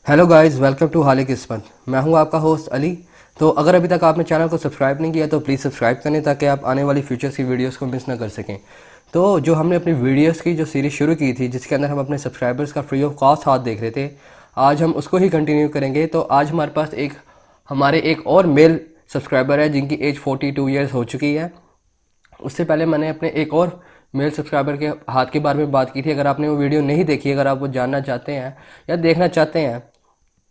Hello guys, welcome to हालिक किस्मत। मैं हूं आपका होस्ट अली। तो अगर अभी तक आपने चैनल को सब्सक्राइब नहीं किया तो प्लीज़ सब्सक्राइब करें ताकि आप आने वाली फ्यूचर्स की वीडियोस को मिस ना कर सकें। तो जो हमने अपनी वीडियोस की जो सीरीज़ शुरू की थी जिसके अंदर हम अपने सब्सक्राइबर्स का फ्री ऑफ कॉस्ट हाथ देख रहे थे, आज हम उसको ही कंटिन्यू करेंगे। तो आज हमारे पास हमारे एक और मेल सब्सक्राइबर है जिनकी एज 42 ईयर्स हो चुकी है। उससे पहले मैंने अपने एक और मेल सब्सक्राइबर के हाथ के बारे में बात की थी। अगर आपने वो वीडियो नहीं देखी, अगर आप वो जानना चाहते हैं या देखना चाहते हैं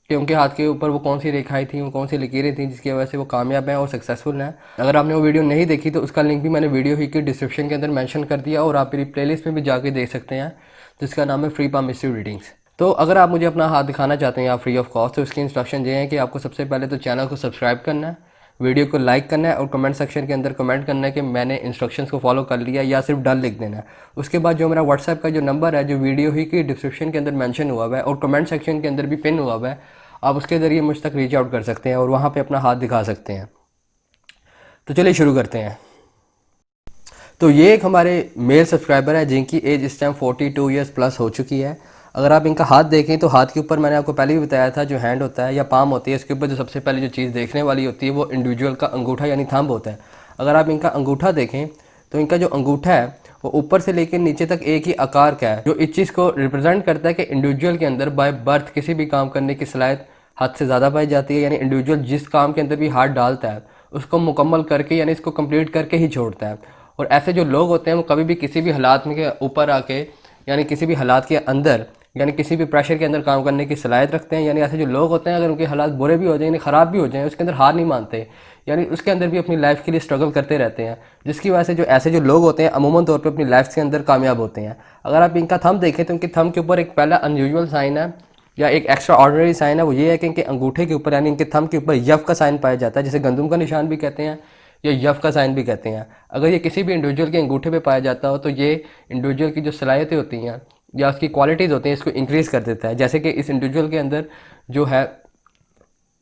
कि उनके हाथ के ऊपर वो कौन सी रेखाएं थी, वो कौन सी लकीरें थी जिसकी वजह से वो कामयाब हैं और सक्सेसफुल हैं, अगर आपने वो वीडियो नहीं देखी तो उसका लिंक भी मैंने वीडियो ही की डिस्क्रिप्शन के अंदर मेंशन कर दिया और आप मेरी प्लेलिस्ट में भी जाके देख सकते हैं जिसका नाम है फ्री पामिस्टिव रीडिंग्स। तो अगर आप मुझे अपना हाथ दिखाना चाहते हैं आप फ्री ऑफ कॉस्ट, तो उसकी इंस्ट्रक्शन ये है कि आपको सबसे पहले तो चैनल को सब्सक्राइब करना है, वीडियो को लाइक करना है और कमेंट सेक्शन के अंदर कमेंट करना है कि मैंने इंस्ट्रक्शंस को फॉलो कर लिया या सिर्फ डन लिख देना है। उसके बाद जो मेरा व्हाट्सएप का जो नंबर है जो वीडियो ही की डिस्क्रिप्शन के अंदर मेंशन हुआ हुआ है और कमेंट सेक्शन के अंदर भी पिन हुआ हुआ है, आप उसके ज़रिए मुझ तक रीच आउट कर सकते हैं और वहाँ पे अपना हाथ दिखा सकते हैं। तो चलिए शुरू करते हैं। तो ये एक हमारे मेल सब्सक्राइबर है जिनकी एज इस टाइम 42 ईयर्स प्लस हो चुकी है। अगर आप इनका हाथ देखें तो हाथ के ऊपर मैंने आपको पहले भी बताया था जो हैंड होता है या पाम होती है, इसके ऊपर जो सबसे पहले जो चीज़ देखने वाली होती है वो इंडिविजुअल का अंगूठा यानी थंब होता है। अगर आप इनका अंगूठा देखें तो इनका जो अंगूठा है वो ऊपर से लेकर नीचे तक एक ही आकार का है, जो इस चीज़ को रिप्रेजेंट करता है कि इंडिविजुअल के अंदर बाय बर्थ किसी भी काम करने की सलाहियत हद से ज़्यादा पाई जाती है। यानी इंडिविजुअल जिस काम के अंदर भी हाथ डालता है उसको मुकम्मल करके यानी इसको कंप्लीट करके ही छोड़ता है। और ऐसे जो लोग होते हैं वो कभी भी किसी भी हालात में के ऊपर आके यानी किसी भी हालात के अंदर यानी किसी भी प्रेशर के अंदर काम करने की सलाहियत रखते हैं। यानी ऐसे जो लोग होते हैं अगर उनके हालात बुरे भी हो जाए यानी ख़राब भी हो जाए उसके अंदर हार नहीं मानते, यानी उसके अंदर भी अपनी लाइफ के लिए स्ट्रगल करते रहते हैं, जिसकी वजह से जो ऐसे जो लोग होते हैं अमूमन तौर पर अपनी लाइफ के अंदर कामयाब होते हैं। अगर आप इनका थंब देखें तो इनके थंब के ऊपर एक पहला अनयूजुअल साइन है या एक एक्स्ट्रा ऑर्डिनरी साइन है, वो ये है कि इनके अंगूठे के ऊपर यानी इनके थंब के ऊपर यफ का साइन पाया जाता है, जिसे गंदम का निशान भी कहते हैं या यफ का साइन भी कहते हैं। अगर ये किसी भी इंडिविजुअल के अंगूठे पे पाया जाता हो तो ये इंडिविजुअल की जो सलाहियतें होती हैं या उसकी क्वालिटीज़ होती हैं इसको इंक्रीज़ कर देता है। जैसे कि इस इंडिविजुअल के अंदर जो है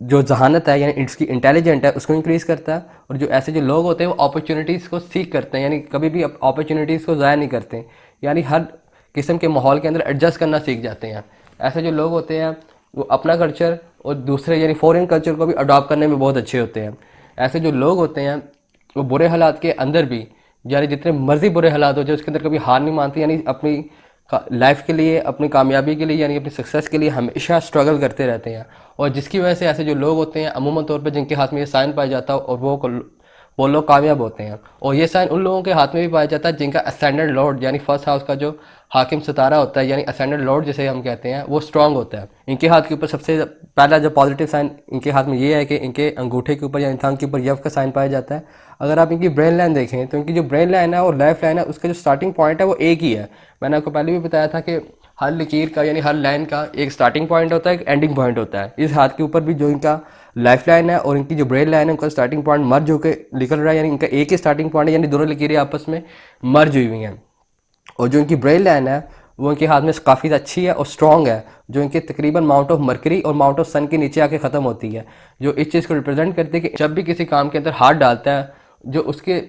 जो जहानत है यानी इसकी इंटेलिजेंट है उसको इंक्रीज़ करता है। और जो ऐसे जो लोग होते हैं वो अपॉर्चुनिटीज़ को सीख करते हैं, यानी कभी भी अपॉर्चुनिटीज़ को ज़ाया नहीं करते, यानी हर किस्म के माहौल के अंदर एडजस्ट करना सीख जाते हैं। ऐसे जो लोग होते हैं वो अपना कल्चर और दूसरे यानी फॉरेन कल्चर को भी अडॉप्ट करने में बहुत अच्छे होते हैं। ऐसे जो लोग होते हैं वो बुरे हालात के अंदर भी यानी जितने मर्जी बुरे हालात हो जाए उसके अंदर कभी हार नहीं मानते, यानी अपनी लाइफ के लिए अपनी कामयाबी के लिए यानी अपनी सक्सेस के लिए हमेशा स्ट्रगल करते रहते हैं। और जिसकी वजह से ऐसे जो लोग होते हैं अमूमन तौर पर जिनके हाथ में ये साइन पाया जाता है और वो लोग कामयाब होते हैं। और ये साइन उन लोगों के हाथ में भी पाया जाता है जिनका असेंडेंट लॉर्ड यानी फर्स्ट हाउस का जो हाकिम सितारा होता है यानी असेंडेंट लॉर्ड जिसे हम कहते हैं वो स्ट्रांग होता है। इनके हाथ के ऊपर सबसे पहला जो पॉजिटिव साइन इनके हाथ में ये है कि इनके अंगूठे के ऊपर या थंब के ऊपर यफ का साइन पाया जाता है। अगर आप इनकी ब्रेन लाइन देखें तो इनकी जो ब्रेन लाइन है और लाइफ लाइन है उसका जो स्टार्टिंग पॉइंट है वो एक ही है। मैंने आपको पहले भी बताया था कि हर लकीर का यानी हर लाइन का एक स्टार्टिंग पॉइंट होता है, एक एंडिंग पॉइंट होता है। इस हाथ के ऊपर भी जो इनका लाइफ लाइन है और इनकी जो ब्रेन लाइन है उनका स्टार्टिंग पॉइंट मर्ज होकर निकल रहा है, यानी इनका एक ही स्टार्टिंग पॉइंट है, यानी दोनों लकीरें आपस में मर्ज हुई हुई हैं। और जो इनकी ब्रेन लाइन है वो इनके हाथ में काफ़ी अच्छी है और स्ट्रॉन्ग है, जो इनके तकरीबन माउंट ऑफ मरकरी और माउंट ऑफ सन के नीचे आके ख़त्म होती है, जो इस चीज़ को रिप्रेजेंट करती है कि जब भी किसी काम के अंदर हाथ डालता है जो उसके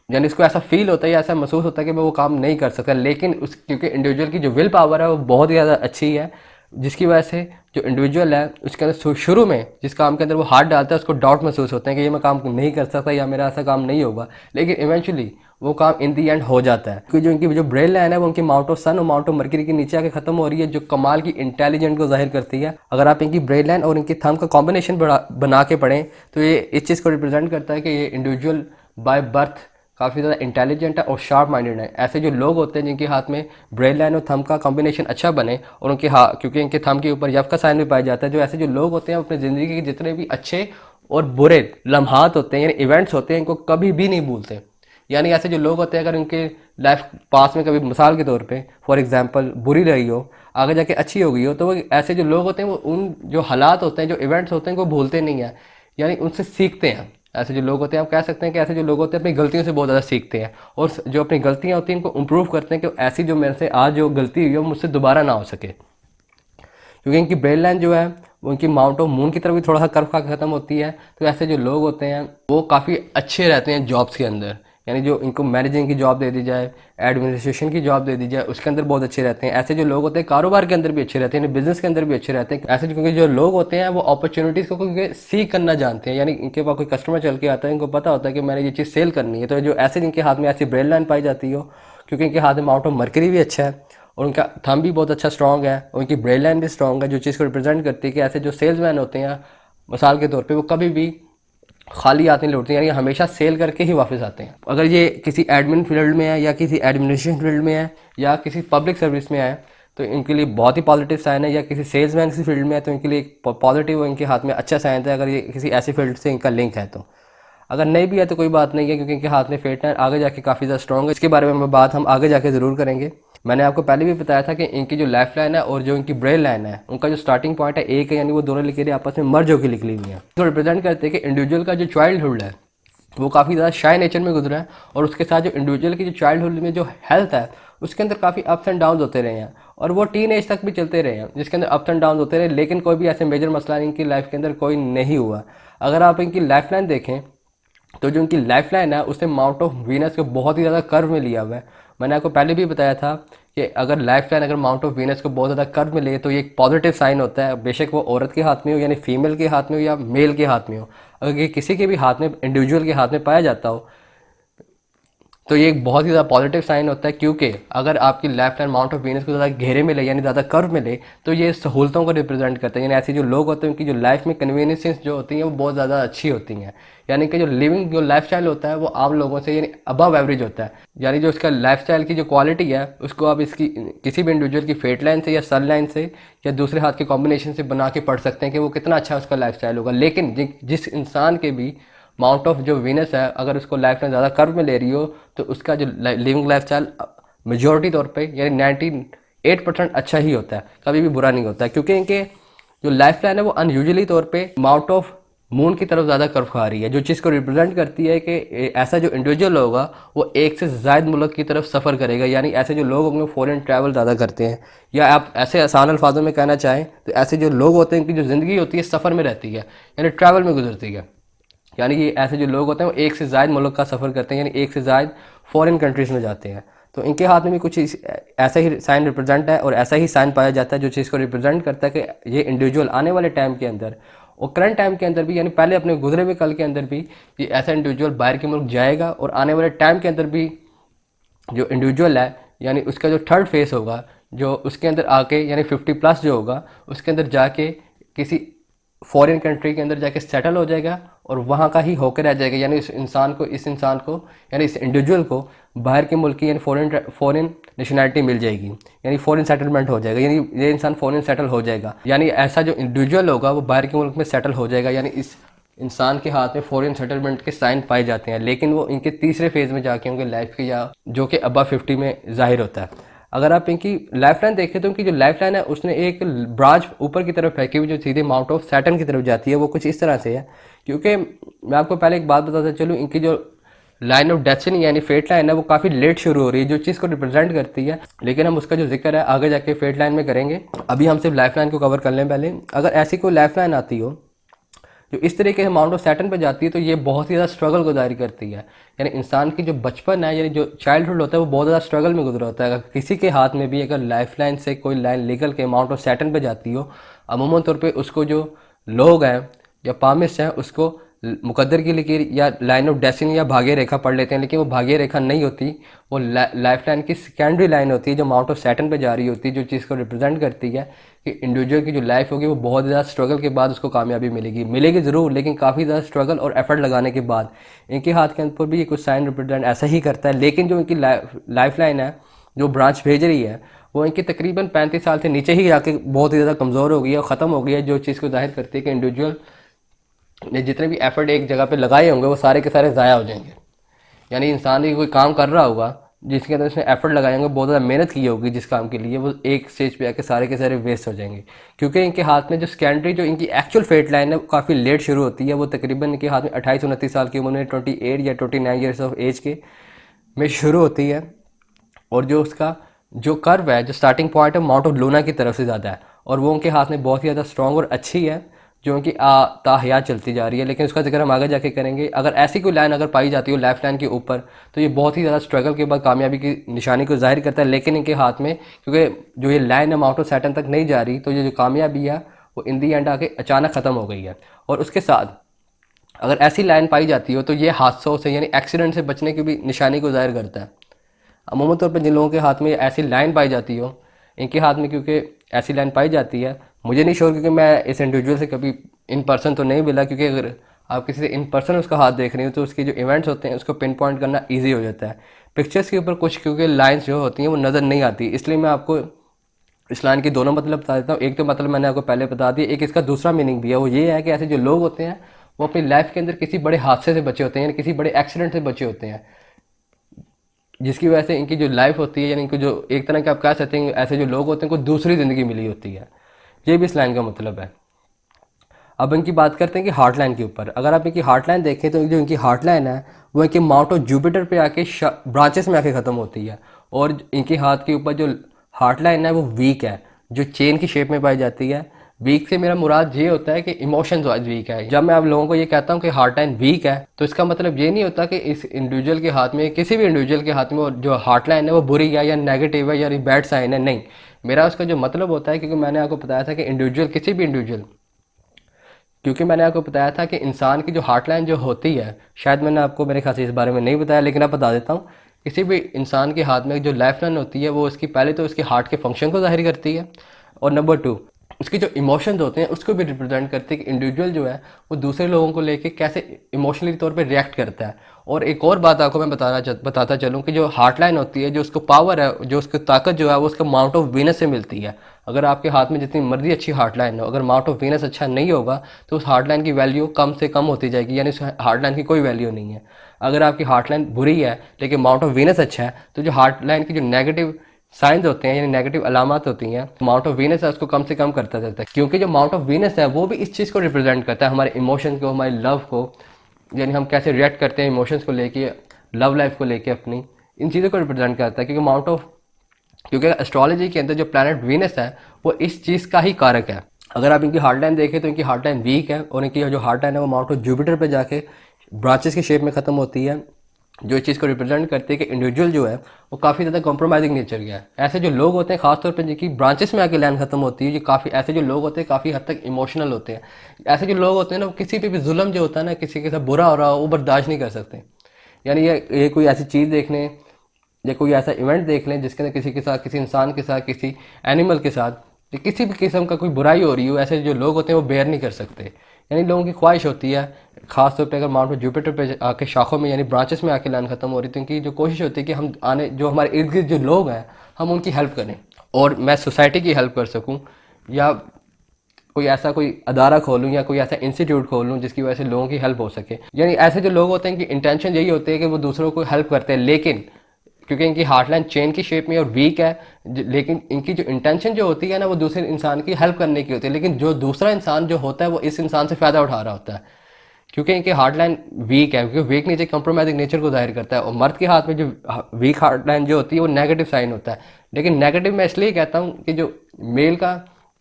यानी इसको ऐसा फील होता है या ऐसा महसूस होता है कि वो काम नहीं कर सकता, लेकिन उस क्योंकि इंडिविजुअल की जो विल पावर है वो बहुत ही ज़्यादा अच्छी है, जिसकी वजह से जो इंडिविजुअल है उसके अंदर शुरू में जिस काम के अंदर वो हाथ डालता है उसको डाउट महसूस होता है कि ये मैं काम नहीं कर सकता या मेरा ऐसा काम नहीं होगा, लेकिन इवेंचुअली वो काम इन दी एंड हो जाता है। क्योंकि जो इनकी जो ब्रेन लाइन है वो उनकी माउंट ऑफ सन और माउंट ऑफ मरकरी के नीचे आके खत्म हो रही है, जो कमाल की इंटेलिजेंट को जाहिर करती है। अगर आप इनकी ब्रेन लाइन और इनकी थंब का कॉम्बिनेशन बना के पढ़ें तो ये इस चीज़ को रिप्रेजेंट करता है कि ये इंडिविजुअल बाय बर्थ काफ़ी ज़्यादा इंटेलिजेंट है और शार्प माइंडेड है। ऐसे जो लोग होते हैं जिनके हाथ में ब्रेन लाइन और थंब का कॉम्बिनेशन अच्छा बने और उनके हाथ क्योंकि इनके थंब के ऊपर यफ का साइन भी पाया जाता है, जो ऐसे जो लोग होते हैं अपनी ज़िंदगी के जितने भी अच्छे और बुरे लम्हात होते हैं यानी इवेंट्स होते हैं इनको कभी भी नहीं भूलते। यानी ऐसे जो लोग होते हैं अगर उनके लाइफ पास में कभी मिसाल के तौर पे फॉर एग्जांपल बुरी रही हो आगे जाके अच्छी हो गई हो तो वो ऐसे जो लोग होते हैं वो उन जो हालात होते हैं जो इवेंट्स होते हैं वो भूलते नहीं हैं, यानी उनसे सीखते हैं। ऐसे जो लोग होते हैं आप कह सकते हैं कि ऐसे जो लोग होते हैं अपनी गलतियों से बहुत ज़्यादा सीखते हैं और जो अपनी गलतियाँ होती हैं उनको इम्प्रूव करते हैं कि ऐसी जो मेरे से आज जो गलती हुई है वो मुझसे दोबारा ना हो सके। क्योंकि इनकी ब्रेन लाइन जो है वो उनकी माउंट ऑफ मून की तरफ भी थोड़ा सा कर्व खा ख़त्म होती है। तो ऐसे जो लोग होते हैं वो काफ़ी अच्छे रहते हैं जॉब्स के अंदर, यानी जो इनको मैनेजिंग की जॉब दे दी जाए, एडमिनिस्ट्रेशन की जॉब दे दी जाए, उसके अंदर बहुत अच्छे रहते हैं। ऐसे जो लोग होते हैं कारोबार के अंदर भी अच्छे रहते हैं, बिजनेस के अंदर भी अच्छे रहते हैं। ऐसे क्योंकि जो लोग होते हैं वो अपॉर्चुनिटीज़ को क्योंकि सीख करना जानते हैं, यानी इनके पास कोई कस्टमर चल के आता है, इनको पता होता है कि मैंने ये चीज़ सेल करनी है। तो जो ऐसे जिनके हाथ में ऐसी ब्रेन लाइन पाई जाती हो, क्योंकि इनके हाथ में अमाउंट ऑफ मर्करी भी अच्छा है और उनका थंब भी बहुत अच्छा स्ट्रॉन्ग है और उनकी ब्रेन लाइन भी स्ट्रॉन्ग है, जो चीज़ को रिप्रेजेंट करती है कि ऐसे जो सेल्समैन होते हैं मिसाल के तौर पे वो कभी भी खाली हाथ नहीं लौटते, यानी हमेशा सेल करके ही वापस आते हैं। अगर ये किसी एडमिन फील्ड में है या किसी एडमिनिस्ट्रेशन फील्ड में है या किसी पब्लिक सर्विस में है तो इनके लिए बहुत ही पॉजिटिव साइन है, या किसी सेल्समैन किसी फील्ड में है तो इनके लिए एक पॉजिटिव इनके हाथ में अच्छा साइन है अगर ये किसी ऐसी फील्ड से इनका लिंक है। तो अगर नहीं भी है तो कोई बात नहीं है, क्योंकि इनके हाथ में फेट है आगे जाके काफ़ी ज़्यादा स्ट्रॉन्ग है। इसके बारे में बात हम आगे जाके ज़रूर करेंगे। मैंने आपको पहले भी बताया था कि इनकी जो लाइफ लाइन है और जो इनकी ब्रेन लाइन है उनका जो स्टार्टिंग पॉइंट है एक है, यानी वो दोनों लिखे आपस में मर्ज होकर निकली हुई है। तो रिप्रेजेंट करते हैं कि इंडिविजुअल का जो चाइल्डहुड है वो काफ़ी ज़्यादा शाय नेचर में गुजरा है, और उसके साथ जो इंडिविजुअल की जो चाइल्डहुड में जो हेल्थ है उसके अंदर काफ़ी अप्स एंड डाउन होते रहे हैं, और वो टीन एज तक भी चलते रहे हैं जिसके अंदर अप्स एंड डाउन होते रहे, लेकिन कोई भी ऐसे मेजर मसला इनकी लाइफ के अंदर कोई नहीं हुआ। अगर आप इनकी लाइफ लाइन देखें तो जो उनकी लाइफ लाइन है उसने माउंट ऑफ वीनस को बहुत ही ज़्यादा कर्व में लिया हुआ है। मैंने आपको पहले भी बताया था कि अगर लाइफ लाइन अगर माउंट ऑफ वीनस को बहुत ज़्यादा कर्व में ले तो ये एक पॉजिटिव साइन होता है, बेशक वो औरत के हाथ में हो यानी फीमेल के हाथ में हो या मेल के हाथ में हो। अगर ये किसी के भी हाथ में इंडिविजुअल के हाथ में पाया जाता हो तो ये एक बहुत ही ज़्यादा पॉजिटिव साइन होता है, क्योंकि अगर आपकी left hand mount of Venus को ज़्यादा घेरे में ले यानी ज़्यादा कर्व में ले तो ये सहूलतों को रिप्रेजेंट करता है। यानी ऐसे जो लोग होते हैं उनकी जो लाइफ में कन्वीनियंसेस जो होती हैं वो बहुत ज़्यादा अच्छी होती हैं, यानी कि जो लिविंग जो लाइफ स्टाइल होता है वो आम लोगों से यानी अबव एवरेज होता है। यानी जो इसका लाइफ स्टाइल की जो क्वालिटी है उसको आप इसकी किसी भी इंडिविजुअल की फेट लाइन से या सन लाइन से या दूसरे हाथ के कॉम्बिनेशन से बना के पढ़ सकते हैं कि वो कितना अच्छा उसका लाइफ स्टाइल होगा। लेकिन जिस इंसान के भी माउंट ऑफ जो वीनस है अगर उसको लाइफ में ज़्यादा कर्व में ले रही हो तो उसका जो लिविंग लाइफ स्टाइल मेजोरिटी तौर पे यानी 98% अच्छा ही होता है, कभी भी बुरा नहीं होता है, क्योंकि इनके जो लाइफ लाइन है वो अनयूजुअली तौर पे माउंट ऑफ मून की तरफ ज़्यादा कर्व खा रही है, जो चीज़ को रिप्रेजेंट करती है कि ऐसा जो इंडिविजुअल होगा वो एक से ज़ायद मुल्क की तरफ सफ़र करेगा। यानी ऐसे जो लोग होंगे फॉरेन ट्रैवल ज़्यादा करते हैं, या आप ऐसे आसान अल्फाजों में कहना चाहें तो ऐसे जो लोग होते हैं इनकी जो ज़िंदगी होती है सफ़र में रहती है यानी ट्रैवल में गुजरती है। यानी ये ऐसे जो लोग होते हैं वो एक से ज़ायद मुल्क का सफ़र करते हैं, यानी एक से ज़ायद फॉरेन कंट्रीज़ में जाते हैं। तो इनके हाथ में भी कुछ ऐसा ही साइन रिप्रेजेंट है और ऐसा ही साइन पाया जाता है जो चीज़ को रिप्रेजेंट करता है कि ये इंडिविजुअल आने वाले टाइम के अंदर और करंट टाइम के अंदर भी यानी पहले अपने गुजरे हुए कल के अंदर भी ये ऐसा इंडिविजुअल बाहर के मुल्क जाएगा, और आने वाले टाइम के अंदर भी जो इंडिविजुअल है यानी उसका जो थर्ड फेस होगा जो उसके अंदर आके यानी 50+ जो होगा उसके अंदर जाके किसी फॉरेन कंट्री के अंदर जाके सेटल हो जाएगा और वहाँ का ही होकर रह जाएगा। यानी इस इंसान को यानी इस इंडिविजुअल को बाहर के मुल्क की यानी फॉरेन नेशनैलिटी मिल जाएगी, यानी फॉरेन सेटलमेंट हो जाएगा, यानी ये इंसान फॉरेन सेटल हो जाएगा। यानी ऐसा जो इंडिविजुअल होगा वो बाहर के मुल्क में सेटल हो जाएगा, यानी इस इंसान के हाथ में फॉरेन सेटलमेंट के साइन पाए जाते हैं, लेकिन वो इनके तीसरे फेज़ में जाके होंगे लाइफ के, या जो कि अबव 50 में जाहिर होता है। अगर आप इनकी लाइफ लाइन देखें तो इनकी जो लाइफ लाइन है उसने एक ब्रांच ऊपर की तरफ फेंकी हुई जो सीधे माउंट ऑफ सैटर्न की तरफ जाती है, वो कुछ इस तरह से है। क्योंकि मैं आपको पहले एक बात बताता चलूँ, इनकी जो लाइन ऑफ डेस्टिनी यानी फेट लाइन है वो काफ़ी लेट शुरू हो रही है, जो चीज़ को रिप्रेजेंट करती है, लेकिन हम उसका जो जिक्र है आगे जाके फेट लाइन में करेंगे। अभी हम सिर्फ लाइफ लाइन को कवर कर लें पहले। अगर ऐसी कोई लाइफ लाइन आती हो जो इस तरीके से माउंट ऑफ सैटर्न पे जाती है तो ये बहुत ही ज़्यादा स्ट्रगल को जारी करती है। यानी इंसान की जो बचपन है यानी जो चाइल्डहुड होता है वो बहुत ज़्यादा स्ट्रगल में गुजरा होता है। अगर किसी के हाथ में भी अगर लाइफ लाइन से कोई लाइन निकल के माउंट ऑफ सैटर्न पे जाती हो, अमूमन तौर पे उसको जो लोग हैं या पामिस्ट हैं उसको मुकद्दर की लकीर या लाइन ऑफ डेस्टिनी या भाग्य रेखा पढ़ लेते हैं, लेकिन वो भाग्य रेखा नहीं होती, वो लाइफ लाइन की सेकेंडरी लाइन होती है जो माउंट ऑफ सैटर्न पे जा रही होती है, जो चीज़ को रिप्रेजेंट करती है कि इंडिविजुअल की जो लाइफ होगी वो बहुत ज़्यादा स्ट्रगल के बाद उसको कामयाबी मिलेगी ज़रूर, लेकिन काफ़ी ज़्यादा स्ट्रगल और एफर्ट लगाने के बाद। इनके हाथ के अंदर भी ये कुछ साइन रिप्रेजेंट ऐसा ही करता है, लेकिन जो इनकी लाइफ लाइन है जो ब्रांच भेज रही है वो इनकी तकरीबन 35 साल से नीचे ही जाके बहुत ही ज़्यादा कमज़ोर हो गई है और ख़त्म हो गई है, जो चीज़ को जाहिर करती है कि इंडिविजुअल ने जितने भी एफर्ट एक जगह पे लगाए होंगे वो सारे के सारे ज़ाया हो जाएंगे। यानी इंसान ही कोई काम कर रहा होगा जिसके अंदर उसने एफर्ट लगाए होंगे, बहुत ज़्यादा मेहनत की होगी जिस काम के लिए, वो एक स्टेज पे आके सारे के सारे वेस्ट हो जाएंगे। क्योंकि इनके हाथ में जो सेकेंडरी जो इनकी एक्चुअल फेट लाइन है वो काफ़ी लेट शुरू होती है, वो तकरीबन इनके हाथ में 28-29 साल की उम्र में 28 या 29 ईयर्स ऑफ एज के में शुरू होती है, और जो उसका जो कर्व है जो स्टार्टिंग पॉइंट है माउंट ऑफ लूना की तरफ से ज़्यादा है, और वो उनके हाथ में बहुत ही ज़्यादा स्ट्रॉन्ग और अच्छी है, जो उनकी ताहयात चलती जा रही है, लेकिन उसका जिक्र हम आगे जाके करेंगे। अगर ऐसी कोई लाइन अगर पाई जाती हो लाइफ लाइन के ऊपर, तो ये बहुत ही ज़्यादा स्ट्रगल के बाद कामयाबी की निशानी को जाहिर करता है। लेकिन इनके हाथ में, क्योंकि जो ये लाइन है माउंट ऑफ सैटर्न तक नहीं जा रही, तो ये जो कामयाबी है वो इन दी एंड आके अचानक ख़त्म हो गई है। और उसके साथ अगर ऐसी लाइन पाई जाती हो तो ये हादसों से यानी एक्सीडेंट से बचने की भी निशानी को जाहिर करता है। अमूमन तौर पर जिन लोगों के हाथ में ऐसी लाइन पाई जाती हो, इनके हाथ में क्योंकि ऐसी लाइन पाई जाती है, मुझे नहीं श्योर क्योंकि मैं इस इंडिविजुअल से कभी इन पर्सन तो नहीं मिला, क्योंकि अगर आप किसी से इन पर्सन उसका हाथ देख रहे हो तो उसके जो इवेंट्स होते हैं उसको पिन पॉइंट करना ईजी हो जाता है। पिक्चर्स के ऊपर कुछ क्योंकि लाइन्स जो होती हैं वो नज़र नहीं आती, इसलिए मैं आपको इस लाइन के दोनों मतलब बता देता हूँ। एक तो मतलब मैंने आपको पहले बता दिया, एक इसका दूसरा मीनिंग भी है। वो ये है कि ऐसे जो लोग होते हैं वो अपनी लाइफ के अंदर किसी बड़े हादसे से बचे होते हैं, यानी किसी बड़े एक्सीडेंट से बचे होते हैं, जिसकी वजह से इनकी जो लाइफ होती है, यानी इनको जो एक तरह के आप कह सकते हैं ऐसे जो लोग होते हैं, को दूसरी ज़िंदगी मिली होती है। ये भी इस लाइन का मतलब है। अब इनकी बात करते हैं कि हार्ट लाइन के ऊपर। अगर आप इनकी हार्ट लाइन देखें तो जो इनकी हार्ट लाइन है वो इनके माउंट ऑफ जुपिटर पे आके ब्रांचेस में आके ख़त्म होती है। और इनके हाथ के ऊपर जो हार्ट लाइन है वो वीक है, जो चेन की शेप में पाई जाती है। वीक से मेरा मुराद ये होता है कि इमोशंस वाइज वीक है। जब मैं आप लोगों को ये कहता हूँ कि हार्ट लाइन वीक है, तो इसका मतलब ये नहीं होता कि इस इंडिविजुअल के हाथ में, किसी भी इंडिविजुअल के हाथ में जो हार्ट लाइन है वो बुरी है या नेगेटिव है या बैड साइन है, नहीं। मेरा उसका जो मतलब होता है, क्योंकि मैंने आपको बताया था कि इंडिविजुअल, किसी भी इंडिविजुअल, क्योंकि मैंने आपको बताया था कि इंसान की जो हार्ट लाइन जो होती है, शायद मैंने आपको मेरे ख्याल से इस बारे में नहीं बताया, लेकिन आप बता देता हूँ। किसी भी इंसान के हाथ में जो लाइफ लाइन होती है वो उसकी पहले तो उसके हार्ट के फंक्शन को जाहिर करती है, और नंबर 2 उसकी जो इमोशंस होते हैं उसको भी रिप्रेजेंट करते हैं कि इंडिविजुअल जो है वो दूसरे लोगों को लेके कैसे इमोशनली तौर पे रिएक्ट करता है। और एक और बात आपको मैं बताता चलूँ कि जो हार्ट लाइन होती है, जो उसको पावर है, जो उसकी ताकत जो है वो उसका माउंट ऑफ वीनस से मिलती है। अगर आपके हाथ में जितनी मर्जी अच्छी हार्ट लाइन हो, अगर माउंट ऑफ वीनस अच्छा नहीं होगा तो उस हार्ट लाइन की वैल्यू कम से कम होती जाएगी, यानी उस हार्ट लाइन की कोई वैल्यू नहीं है। अगर आपकी हार्ट लाइन बुरी है लेकिन माउंट ऑफ वीनस अच्छा है, तो जो हार्ट लाइन की जो नेगेटिव साइंस होते हैं यानी नेगेटिव अलामत होती हैं, माउंट ऑफ वीनस है उसको कम से कम करता जाता है। क्योंकि जो माउंट ऑफ वीनस है वो भी इस चीज़ को रिप्रेजेंट करता है, हमारे इमोशन को, हमारे लव को, यानी हम कैसे रिएक्ट करते हैं इमोशंस को लेके, लव लाइफ को लेके अपनी, इन चीज़ों को रिप्रेजेंट करता है। क्योंकि एस्ट्रोलॉजी के अंदर जो प्लैनेट वीनस है वो इस चीज़ का ही कारक है। अगर आप इनकी हार्ट लाइन देखें तो इनकी हार्ट लाइन वीक है, और इनकी जो हार्ट लाइन है वो माउंट ऑफ जुपिटर पे जाके ब्रांचेस की शेप में ख़त्म होती है, जो इस चीज़ को रिप्रेजेंट करती है कि इंडिविजुअल जो है वो काफ़ी ज़्यादा कॉम्प्रोमाइजिंग नेचर का है। ऐसे जो लोग होते हैं खासतौर पर जिनकी ब्रांचेस में आके लाइन खत्म होती है, जो काफ़ी ऐसे जो लोग होते हैं काफ़ी हद तक इमोशनल होते हैं। ऐसे जो लोग होते हैं ना, वो किसी पे भी जुल्म जो होता है ना, किसी के साथ बुरा हो रहा हो, वो बर्दाश्त नहीं कर सकते। यानी ये कोई ऐसी चीज़ देख लें या कोई ऐसा इवेंट देख लें जिसके अंदर किसी के साथ, किसी इंसान के साथ, किसी एनिमल के साथ, या किसी भी किस्म का कोई बुराई हो रही हो, ऐसे जो लोग होते हैं वो बेयर नहीं कर सकते। यानी लोगों की ख्वाहिश होती है, खासतौर पे अगर माउंट जुपिटर पे आके शाखों में यानी ब्रांचेस में आके लाइन खत्म हो रही, तो उनकी जो कोशिश होती है कि हम आने जो हमारे इर्द गिर्द जो लोग हैं हम उनकी हेल्प करें, और मैं सोसाइटी की हेल्प कर सकूं, या कोई ऐसा कोई अदारा खोलूँ या कोई ऐसा इंस्टीट्यूट खोलूँ जिसकी वजह से लोगों की हेल्प हो सके। यानी ऐसे जो लोग होते हैं कि इंटेंशन यही होती है कि वो दूसरों को हेल्प करते हैं, लेकिन क्योंकि इनकी हार्ट लाइन चेन की शेप में और वीक है, लेकिन इनकी जो इंटेंशन जो होती है ना वो दूसरे इंसान की हेल्प करने की होती है, लेकिन जो दूसरा इंसान जो होता है वो इस इंसान से फ़ायदा उठा रहा होता है। क्योंकि इनकी हार्ट लाइन वीक है, क्योंकि वीक नीचे कंप्रोमाइजिंग नेचर को जाहिर करता है, और मर्द के हाथ में जो वीक हार्ट लाइन जो होती है वो नेगेटिव साइन होता है। लेकिन नेगेटिव मैं इसलिए कहता हूँ कि जो मेल का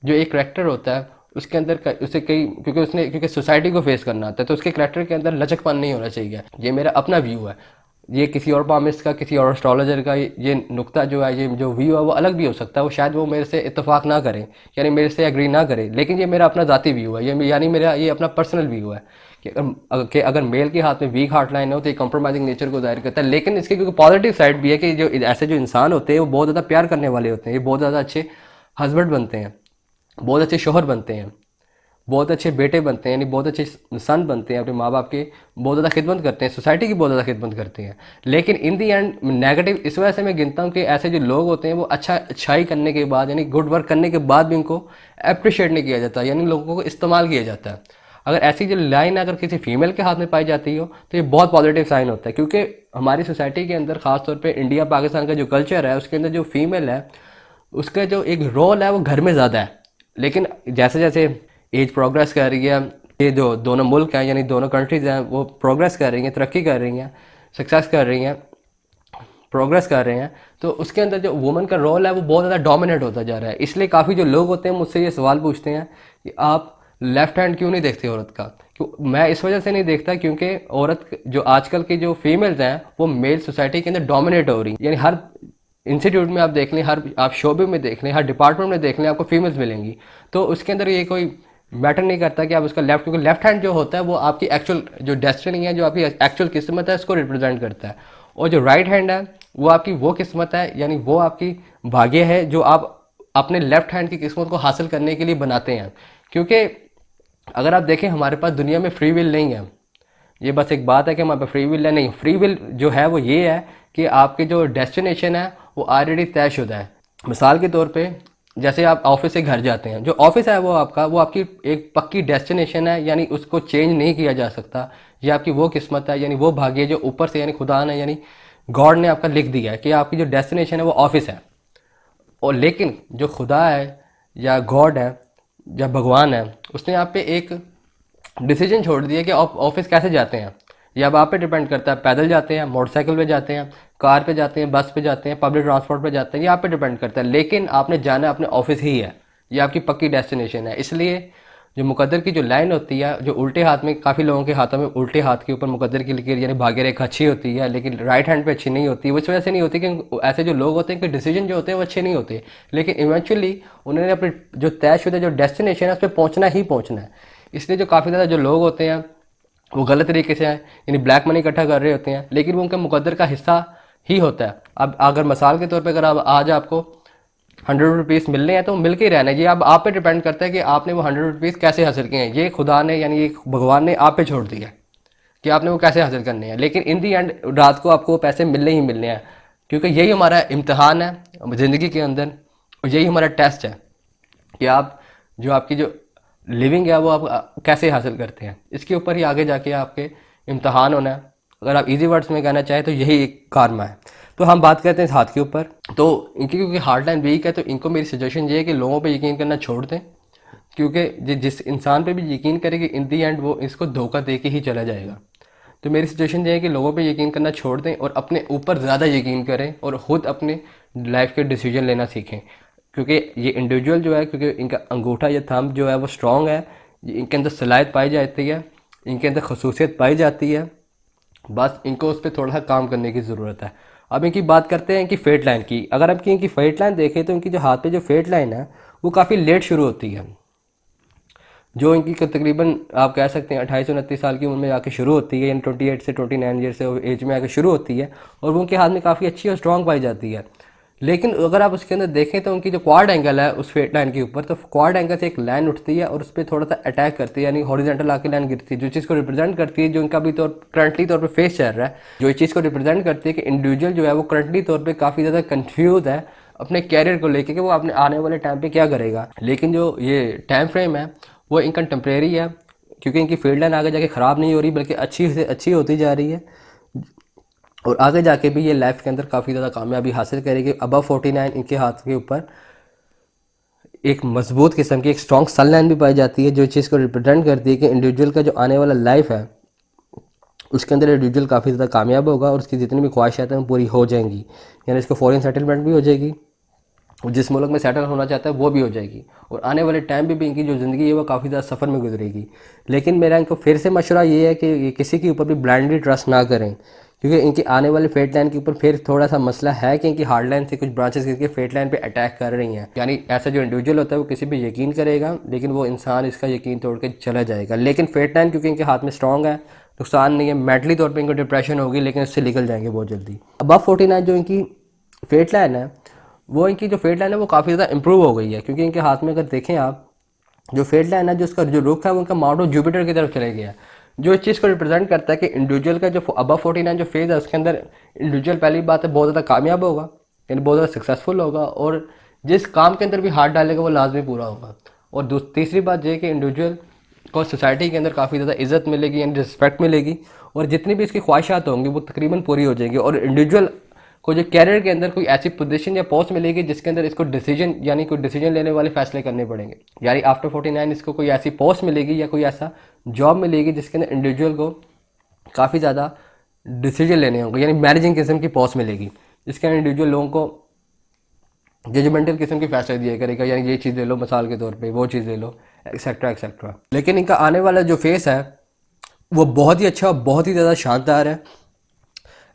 जो एक करेक्टर होता है उसके अंदर उसे क्योंकि सोसाइटी को फेस करना आता है, तो उसके करेक्टर के अंदर लचकपन नहीं होना चाहिए। ये मेरा अपना व्यू है, ये किसी और पामिस्ट का, किसी और एस्ट्रोलॉजर का ये नुक्ता जो है, ये जो व्यू है वो अलग भी हो सकता है, वो शायद वो मेरे से इत्तेफाक ना करें, यानी मेरे से एग्री ना करें, लेकिन ये मेरा अपना ज़ाती व्यू है, ये यानी मेरा ये अपना पर्सनल व्यू है कि अगर मेल के हाथ में वीक हार्ट लाइन हो तो ये कंप्रोमाइजिंग नेचर को जाहिर करता है। लेकिन इसकी क्योंकि पॉजिटिव साइड भी है कि जो ऐसे जो इंसान होते हैं वो बहुत ज़्यादा प्यार करने वाले होते हैं, ये बहुत ज़्यादा अच्छे हस्बैंड बनते हैं, बहुत अच्छे शोहर बनते हैं, बहुत अच्छे बेटे बनते हैं, यानी बहुत अच्छे सन बनते हैं, अपने माँ बाप की बहुत ज़्यादा खिदमत करते हैं, सोसाइटी की बहुत ज़्यादा खिदमत करते हैं। लेकिन इन दी एंड नेगेटिव इस वजह से मैं गिनता हूँ कि ऐसे जो लोग होते हैं वो अच्छाई करने के बाद, यानी गुड वर्क करने के बाद भी उनको अप्रिशिएट नहीं किया जाता, यानी लोगों को इस्तेमाल किया जाता है। अगर ऐसी जो लाइन अगर किसी फीमेल के हाथ में पाई जाती हो तो ये बहुत पॉजिटिव साइन होता है, क्योंकि हमारी सोसाइटी के अंदर ख़ासतौर पर इंडिया पाकिस्तान का जो कल्चर है उसके अंदर जो फीमेल है उसका जो एक रोल है वो घर में ज़्यादा है। लेकिन जैसे जैसे एज प्रोग्रेस कर रही है, ये जो दोनों मुल्क हैं यानी दोनों कंट्रीज़ हैं वो प्रोग्रेस कर रही हैं, तरक्की कर रही हैं, सक्सेस कर रही हैं, प्रोग्रेस कर रहे हैं, तो उसके अंदर जो वुमेन का रोल है वो बहुत ज़्यादा डोमिनेट होता जा रहा है। इसलिए काफ़ी जो लोग होते हैं मुझसे ये सवाल पूछते हैं कि आप लेफ्ट हैंड क्यों नहीं देखती औरत का? क्यों? मैं इस वजह से नहीं देखता क्योंकि औरत जो आजकल की जो फीमेल्स हैं वो मेल सोसाइटी के अंदर डोमिनेट हो रही हैं। यानी हर इंस्टीट्यूट में आप देख लें, हर आप शोबे में देख लें, हर डिपार्टमेंट में देख लें, आपको फीमेल्स मिलेंगी। तो उसके अंदर ये कोई मैटर नहीं करता कि आप उसका लेफ्ट, क्योंकि लेफ्ट हैंड जो होता है वो आपकी एक्चुअल जो डेस्टिनी है, जो आपकी एक्चुअल किस्मत है, उसको रिप्रेजेंट करता है। और जो राइट हैंड है वो आपकी वो किस्मत है, यानी वो आपकी भाग्य है जो आप अपने लेफ्ट हैंड की किस्मत को हासिल करने के लिए बनाते हैं। क्योंकि अगर आप देखें हमारे पास दुनिया में फ्री विल नहीं है। ये बस एक बात है कि हमारे पास फ्री विल है, नहीं। फ्री विल जो है वो ये है कि आपकी जो डेस्टिनेशन है वो ऑलरेडी तयशुदा है। मिसाल के तौर पे जैसे आप ऑफिस से घर जाते हैं, जो ऑफिस है वो आपका, वो आपकी एक पक्की डेस्टिनेशन है, यानी उसको चेंज नहीं किया जा सकता। ये आपकी वो किस्मत है, यानी वो भाग्य जो ऊपर से यानी खुदा ने यानी गॉड ने आपका लिख दिया है कि आपकी जो डेस्टिनेशन है वो ऑफिस है। और लेकिन जो खुदा है या गॉड है या भगवान है, उसने आप पे एक डिसीजन छोड़ दिया कि आप ऑफिस कैसे जाते हैं। ये अब आप पे डिपेंड करता है, पैदल जाते हैं, मोटरसाइकिल पे जाते हैं, कार पे जाते हैं, बस पे जाते हैं, पब्लिक ट्रांसपोर्ट पे जाते हैं, ये आप पे डिपेंड करता है। लेकिन आपने जाना अपने ऑफिस ही है, ये आपकी पक्की डेस्टिनेशन है। इसलिए जो मुकद्दर की जो लाइन होती है, जो उल्टे हाथ में, काफ़ी लोगों के हाथों में उल्टे हाथ के ऊपर मुकद्दर की लकीर यानी भाग्य रेखा अच्छी होती है, लेकिन राइट हैंड पे अच्छी नहीं होती। वो इस वजह से नहीं होती कि ऐसे जो लोग होते हैं कि डिसीजन जो होते हैं वो अच्छे नहीं होते, लेकिन इवेंचुअली उन्होंने अपने जो तयशुदा जो डेस्टिनेशन है उस पर पहुँचना ही पहुँचना है। इसलिए जो काफ़ी ज़्यादा जो लोग होते हैं वो गलत तरीके से हैं, यानी ब्लैक मनी इकट्ठा कर रहे होते हैं, लेकिन वो उनके मुकद्दर का हिस्सा ही होता है। अब अगर मिसाल के तौर पे अगर आप आज आपको 100 रुपीज़ मिलने हैं तो मिल के ही रहना है। ये अब आप पे डिपेंड करता है कि आपने वो 100 रुपीज़ कैसे हासिल किए हैं। ये खुदा ने यानी ये भगवान ने आप पे छोड़ दिया कि आपने वो कैसे हासिल करने हैं। लेकिन इन दी एंड रात को आपको वो पैसे मिलने ही मिलने हैं, क्योंकि यही हमारा इम्तहान है ज़िंदगी के अंदर, और यही हमारा टेस्ट है कि आप जो आपकी जो लिविंग है वो आप कैसे हासिल करते हैं। इसके ऊपर ही आगे जाके आपके इम्तहान होना है। अगर आप इजी वर्ड्स में कहना चाहें तो यही एक कारमा है। तो हम बात करते हैं इस हाथ के ऊपर। तो इनकी क्योंकि हार्ट लाइन वीक है तो इनको मेरी सजेशन ये है कि लोगों पे यकीन करना छोड़ दें, क्योंकि जिस इंसान पे भी यकीन करेगी इन दी एंड वो इसको धोखा दे के ही चला जाएगा। तो मेरी सजेशन ये है कि लोगों पे यकीन करना छोड़ दें और अपने ऊपर ज़्यादा यकीन करें और ख़ुद अपने लाइफ के डिसीजन लेना सीखें। क्योंकि ये इंडिविजुअल जो है, क्योंकि इनका अंगूठा या थंब जो है वो स्ट्रॉन्ग है, इनके अंदर सलाहियत पाई जाती है, इनके अंदर खसूसियत पाई जाती है, बस इनको उस पर थोड़ा सा काम करने की ज़रूरत है। अब इनकी बात करते हैं इनकी फेट लाइन की। अगर आप इनकी फेट लाइन देखें तो इनकी जो हाथ पे जो फेट लाइन है वो काफ़ी लेट शुरू होती है। जो इनकी तकरीबन आप कह सकते हैं 28-29 साल की उम्र में आके शुरू होती है, यानी 28 से 29 ईयर से एज में आके शुरू होती है, और वो उनके हाथ में काफ़ी अच्छी और स्ट्रॉन्ग पाई जाती है। लेकिन अगर आप उसके अंदर देखें तो उनकी जो क्वाड एंगल है उस फेट लाइन के ऊपर, तो क्वाड एंगल से एक लाइन उठती है और उस पर थोड़ा सा अटैक करती है, यानी हॉरिजॉन्टल आके लाइन गिरती है, जो चीज़ को रिप्रेजेंट करती है, जो इनका भी करंटली तौर पे फेस चल रहा है, जो इस चीज़ को रिप्रेजेंट करती है कि इंडिविजुअल जो है वो करंटली तौर पे काफ़ी ज़्यादा कन्फ्यूज है अपने कैरियर को लेके कि वो अपने आने वाले टाइम पे क्या करेगा। लेकिन जो ये टाइम फ्रेम है वो इनका टेम्प्रेरी है, क्योंकि इनकी फील्ड लाइन आगे जाके ख़राब नहीं हो रही बल्कि अच्छी से अच्छी होती जा रही है, और आगे जाके भी ये लाइफ के अंदर काफ़ी ज़्यादा कामयाबी हासिल करेगी। अबव 49 इनके हाथ के ऊपर एक मजबूत किस्म की एक स्ट्रॉन्ग सन लाइन भी पाई जाती है, जो चीज़ को रिप्रेजेंट करती है कि इंडिविजुअल का जो आने वाला लाइफ है उसके अंदर इंडिविजुअल काफ़ी ज़्यादा कामयाब होगा और उसकी जितनी भी ख्वाहिशात हैं वो पूरी हो जाएंगी। यानी इसको फॉरेन सेटलमेंट भी हो जाएगी, जिस मुल्क में सेटल होना चाहता है वो भी हो जाएगी, और आने वाले टाइम पे भी इनकी जो ज़िंदगी है वो काफ़ी ज़्यादा सफ़र में गुजरेगी। लेकिन मेरा इनको फिर से मशवरा ये है कि ये किसी के ऊपर भी ब्लाइंडली ट्रस्ट ना करें, क्योंकि इनकी आने वाले फेट लाइन के ऊपर फिर थोड़ा सा मसला है कि इनकी हार्ड लाइन से कुछ ब्रांचेस इनके फेट लाइन पे अटैक कर रही हैं। यानी ऐसा जो इंडिविजुअल होता है वो किसी पे यकीन करेगा, लेकिन वो इंसान इसका यकीन तोड़ के चला जाएगा। लेकिन फेट लाइन क्योंकि इनके हाथ में स्ट्रॉन्ग है, नुकसान नहीं है। मेंटली तौर पर इनको डिप्रेशन होगी, लेकिन इससे निकल जाएंगे बहुत जल्दी। अबव 49 जो इनकी फेट लाइन है, वो इनकी जो फेट लाइन है वो काफ़ी ज़्यादा इंप्रूव हो गई है, क्योंकि इनके हाथ में अगर देखें आप जो फेट लाइन है, जो उसका जो रुख है वो उनका माउंट ऑफ जुपिटर की तरफ चले गया है, जो इस चीज़ को रिप्रेजेंट करता है कि इंडिविजुअल का जो अबव 49 जो फेज़ है उसके अंदर इंडिविजुअल पहली बात है बहुत ज़्यादा कामयाब होगा, यानी बहुत ज़्यादा सक्सेसफुल होगा, और जिस काम के अंदर भी हाथ डालेगा वो लाजमी पूरा होगा। और तीसरी बात यह कि इंडिविजुअल को सोसाइटी के अंदर काफ़ी ज़्यादा इज्जत मिलेगी, यानी रिस्पेक्ट मिलेगी, और जितनी भी इसकी ख्वाहिशात होंगी वो तकरीबन पूरी हो जाएगी। और इंडिविजुअल को जो कैरियर के अंदर कोई ऐसी पोजीशन या पोस्ट मिलेगी जिसके अंदर इसको डिसीजन यानी कोई डिसीजन लेने वाले फैसले करने पड़ेंगे, यानी आफ्टर 49 इसको कोई ऐसी पोस्ट मिलेगी या कोई ऐसा जॉब मिलेगी जिसके अंदर इंडिविजुअल को काफ़ी ज़्यादा डिसीजन लेने होंगे, यानी मैनेजिंग किस्म की पोस्ट मिलेगी जिसके अंदर इंडिविजुअल लोगों को जजमेंटल किस्म के फैसले दिया करेगा, यानी ये चीज़ ले लो मिसाल के तौर पे, वो चीज़ ले लो, एक्सेट्रा एक्सेट्रा। लेकिन इनका आने वाला जो फेस है वो बहुत ही अच्छा, बहुत ही ज़्यादा शानदार है।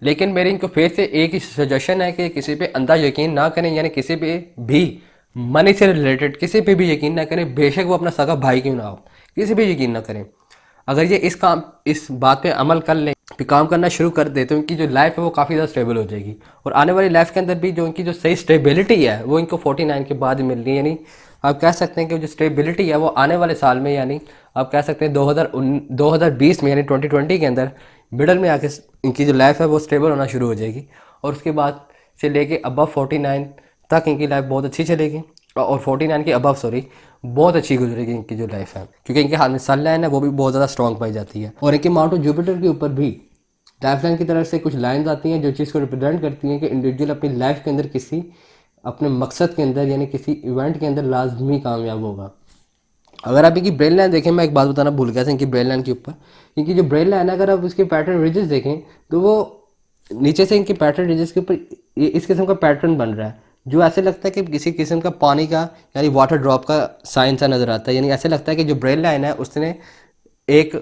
लेकिन मेरी इनको फेस से एक ही सजेशन है कि किसी पे अंधा यकीन ना करें, यानी किसी पे भी मनी से रिलेटेड किसी पे भी यकीन ना करें, बेशक वो अपना सगा भाई क्यों ना हो, किसी पे यकीन ना करें। अगर ये इस बात पे अमल कर लें, फिर काम करना शुरू कर दे, तो इनकी जो लाइफ है वो काफ़ी ज़्यादा स्टेबल हो जाएगी। और आने वाली लाइफ के अंदर भी जो इनकी जो सही स्टेबिलिटी है वो इनको 49 के बाद ही मिल रही है। यानी आप कह सकते हैं कि जो स्टेबिलिटी है वो आने वाले साल में, यानी आप कह सकते हैं 2020 में, यानी 2020 के अंदर मिडल में आके इनकी जो लाइफ है वो स्टेबल होना शुरू हो जाएगी। और उसके बाद से लेके अबव 49 तक इनकी लाइफ बहुत अच्छी चलेगी, और 49 के अबव सॉरी बहुत अच्छी गुजरेगी इनकी जो लाइफ है, क्योंकि इनके हाथ में सन लाइन है वो भी बहुत ज़्यादा स्ट्रॉन्ग पाई जाती है। और इनके माउंट ऑफ जुपिटर के ऊपर भी लाइफ लाइन की तरफ से कुछ लाइन्स आती हैं जो चीज़ को रिप्रेजेंट करती हैं कि इंडिविजुअल अपनी लाइफ के अंदर किसी अपने मकसद के अंदर, यानी किसी इवेंट के अंदर लाजमी कामयाब होगा। अगर आप इनकी ब्रेन लाइन देखें, मैं एक बात बताना भूल गया था इनकी ब्रेन लाइन के ऊपर। इनकी जो ब्रेन लाइन है, अगर आप उसके पैटर्न रिजेस देखें तो वो नीचे से इनके पैटर्न रिजेस के ऊपर ये इस किस्म का पैटर्न बन रहा है, जो ऐसे लगता है कि किसी किस्म का पानी का, यानी वाटर ड्रॉप का साइन सा नज़र आता है। यानी ऐसे लगता है कि जो ब्रेन लाइन है उसने एक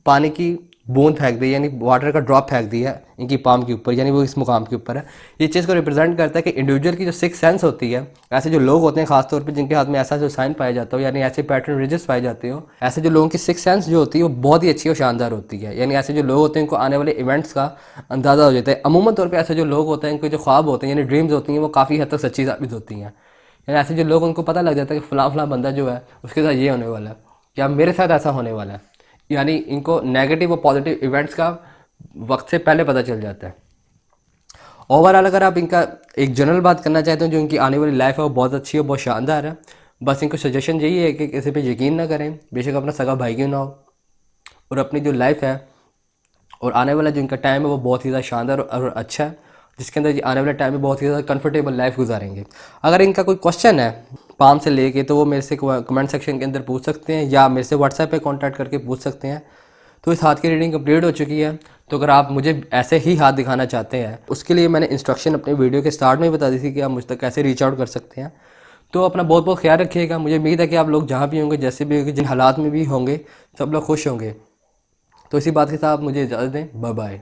पानी की बूंद फेंक दी, यानी वाटर का ड्रॉप फेंक दिया इनकी पाम के ऊपर, यानी वो इस मुकाम के ऊपर है। ये चीज़ को रिप्रेजेंट करता है कि इंडिविजुअल की जो सिक्स सेंस होती है, ऐसे जो लोग होते हैं खासतौर पे जिनके हाथ में ऐसा जो साइन पाया जाता हो, यानी ऐसे पैटर्न रिजेस पाए जाते हो, ऐसे जो लोगों की सिक्स सेंस जो होती है वो बहुत ही अच्छी और शानदार होती है। यानी ऐसे जो लोग होते हैं इनको आने वाले इवेंट्स का अंदाज़ा हो जाता है। अमूमन तौर पर ऐसे जो लोग होते हैं इनके जो ख्वाब होते हैं, यानी ड्रीम्स होती हैं, वो काफ़ी हद तक सच्ची साबित होती हैं। यानी ऐसे जो लोग, उनको पता लग जाता है कि फ़लाँ फ़लाँ बंदा जो है उसके साथ ये होने वाला है, या मेरे साथ ऐसा होने वाला है। यानी इनको नेगेटिव और पॉजिटिव इवेंट्स का वक्त से पहले पता चल जाता है। ओवरऑल अगर आप इनका एक जनरल बात करना चाहते हो, जो इनकी आने वाली लाइफ है वो बहुत अच्छी है, बहुत शानदार है। बस इनको सजेशन यही है कि किसी पे यकीन ना करें, बेशक अपना सगा भाई क्यों ना हो, और अपनी जो लाइफ है और आने वाला जो इनका टाइम है वो बहुत ही ज़्यादा शानदार और अच्छा है, जिसके अंदर आने वाले टाइम में बहुत ही ज़्यादा कंफर्टेबल लाइफ गुजारेंगे। अगर इनका कोई क्वेश्चन है पाम से लेके, तो वो मेरे से कमेंट सेक्शन के अंदर पूछ सकते हैं, या मेरे से व्हाट्सएप पे कांटेक्ट करके पूछ सकते हैं। तो इस हाथ की रीडिंग कंप्लीट हो चुकी है। तो अगर आप मुझे ऐसे ही हाथ दिखाना चाहते हैं, उसके लिए मैंने इंस्ट्रक्शन अपने वीडियो के स्टार्ट में बता दी थी कि आप मुझ तक कैसे रीच आउट कर सकते हैं। तो अपना बहुत बहुत ख्याल रखिएगा। मुझे उम्मीद है कि आप लोग जहाँ भी होंगे, जैसे भी होंगे, जिन हालात में भी होंगे, सब लोग खुश होंगे। तो इसी बात के साथ मुझे इजाज़त दें। Bye bye.